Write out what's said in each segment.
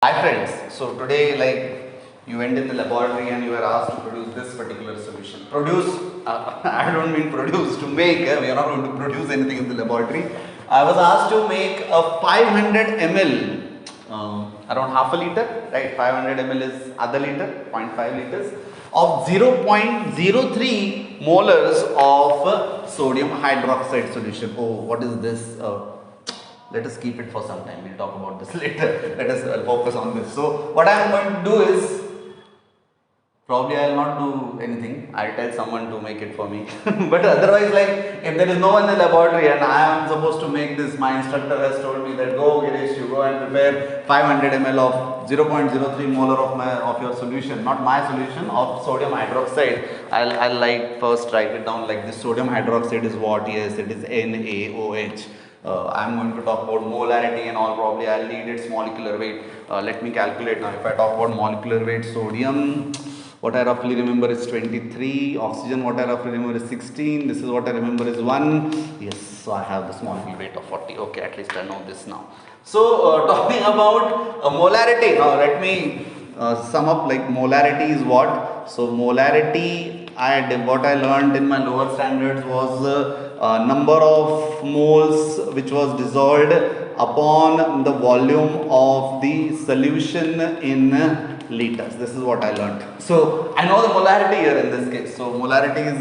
Hi friends, so today you went in the laboratory and you were asked to produce this particular solution. Produce, I don't mean produce, to make, we are not going to produce anything in the laboratory. I was asked to make a 500 ml, around half a liter, right, 500 ml is other liter, 0.5 liters of 0.03 molars of sodium hydroxide solution. Oh, what is this? Let us keep it for some time. We'll talk about this later. Let us focus on this. So, what I am going to do is probably I will not do anything. I'll tell someone to make it for me. But otherwise, if there is no one in the laboratory and I am supposed to make this, my instructor has told me that go Girish, you go and prepare 500 ml of 0.03 molar of your solution, not my solution, of sodium hydroxide. I'll first write it down like this. Sodium hydroxide is what? Yes, it is NaOH. I'm going to talk about molarity and all. Probably I'll need its molecular weight. Let me calculate now. If I talk about molecular weight, sodium, what I roughly remember is 23. Oxygen, what I roughly remember is 16. This is what I remember is 1. Yes, so I have this molecular weight of 40. Okay, at least I know this now. So talking about molarity, now let me sum up. Like molarity is what? So molarity, what I learned in my lower standards was number of moles which was dissolved upon the volume of the solution in liters. This is what I learned. So I know the molarity here in this case. So molarity is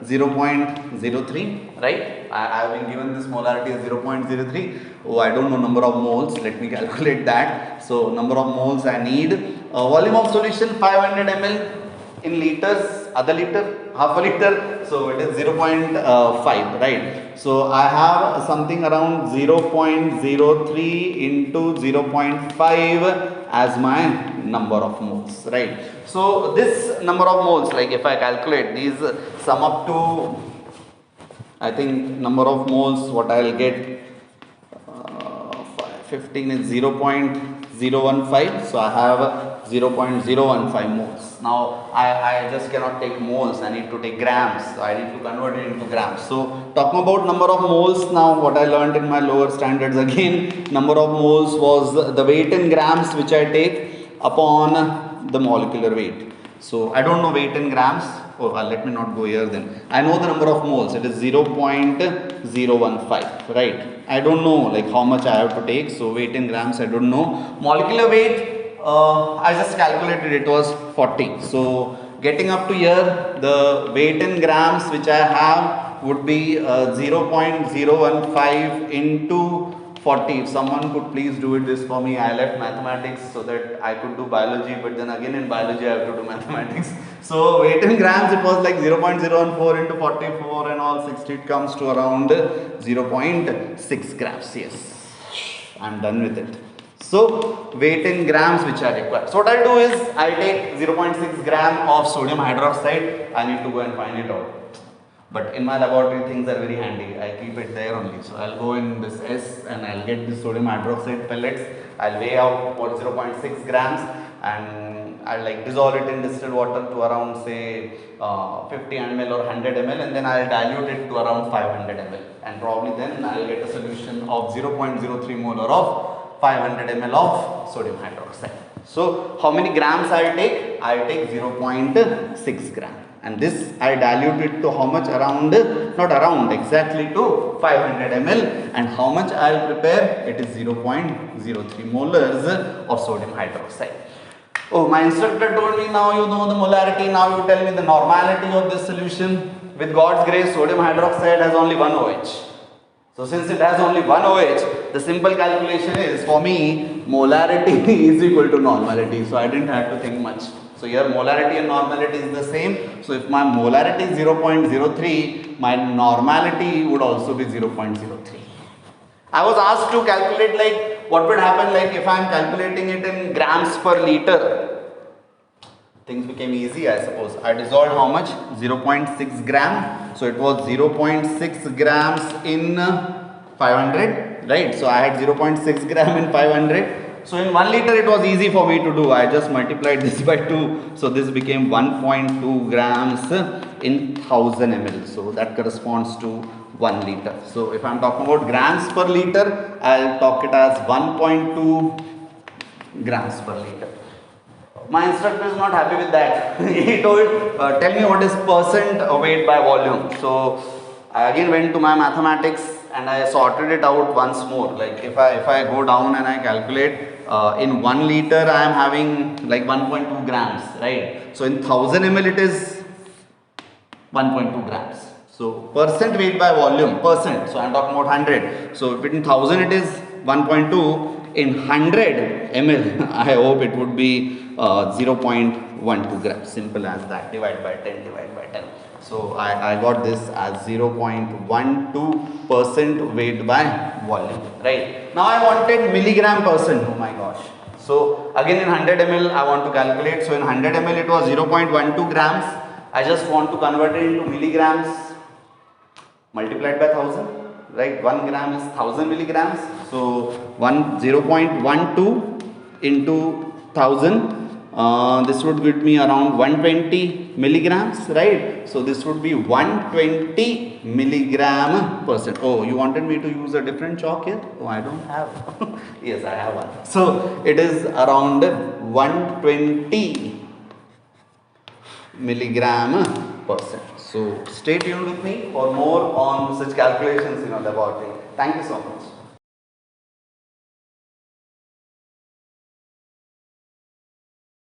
0.03, right? I have been given this molarity as 0.03. Oh, I don't know number of moles. Let me calculate that. So number of moles I need. Volume of solution 500 ml in liters, other liter, half a liter, so it is 0.5, right? So I have something around 0.03 into 0.5 as my number of moles, right? So this number of moles, like if I calculate these, sum up to, I think number of moles, what I will get, 15 is 0.015, so I have 0.015 moles. Now I just cannot take moles, I need to take grams, so I need to convert it into grams. So talking about number of moles, now what I learned in my lower standards again, number of moles was the weight in grams which I take upon the molecular weight. So I don't know weight in grams. Oh, well, let me not go here then. I know the number of moles, it is 0.015, right? I don't know like how much I have to take, so weight in grams I don't know. Molecular weight, I just calculated it was 40. So getting up to here, the weight in grams which I have would be 0.015 into 40. If someone could please do this for me. I left mathematics so that I could do biology, but then again in biology I have to do mathematics. So weight in grams, it was like 0.014 into 44 and all 60, it comes to around 0.6 grams. Yes, I'm done with it. So weight in grams which I require. So what I'll do is I'll take 0.6 gram of sodium hydroxide. I need to go and find it out. But in my laboratory things are very handy. I keep it there only. So I'll go in this S and I'll get the sodium hydroxide pellets. I'll weigh out what 0.6 grams and I'll dissolve it in distilled water to around say 50 ml or 100 ml, and then I'll dilute it to around 500 ml, and probably then I'll get a solution of 0.03 molar of 500 ml of sodium hydroxide. So how many grams I'll take? I'll take 0.6 gram. And this I dilute it to how much? Around, not around, exactly to 500 ml. And how much I will prepare? It is 0.03 molars of sodium hydroxide. Oh, my instructor told me now you know the molarity, now you tell me the normality of this solution. With God's grace, sodium hydroxide has only one OH. So since it has only one OH, the simple calculation is, for me, molarity is equal to normality. So I didn't have to think much. So here molarity and normality is the same. So if my molarity is 0.03, my normality would also be 0.03. I was asked to calculate what would happen if I am calculating it in grams per liter. Things became easy, I suppose. I dissolved how much? 0.6 gram. So it was 0.6 grams in 500, right? So I had 0.6 gram in 500. So in 1 liter it was easy for me to do. I just multiplied this by 2. So this became 1.2 grams in 1000 ml. So that corresponds to 1 liter. So if I am talking about grams per liter, I will talk it as 1.2 grams per liter. My instructor is not happy with that. He told, tell me what is percent weight by volume. So I again went to my mathematics and I sorted it out once more. Like if I go down and I calculate, in 1 liter I am having like 1.2 grams, right? So in 1000 ml it is 1.2 grams. So percent weight by volume, percent. So I am talking about 100. So if in 1000 it is 1.2, in 100 ml, I hope it would be 0.12 grams. Simple as that. Divide by 10, divide by 10. So I got this as 0.12% weight by volume. Right. Now I wanted milligram percent. Oh my gosh. So again in 100 ml I want to calculate. So in 100 ml it was 0.12 grams. I just want to convert it into milligrams multiplied by 1000. Right, 1 gram is 1000 milligrams. So 0.12 into 1000, this would give me around 120 milligrams, right? So this would be 120 milligram percent. Oh, you wanted me to use a different chalk here? Oh, I don't have. Yes, I have one. So it is around 120 milligram percent. So stay tuned with me for more on such calculations in our laboratory. Thank you so much.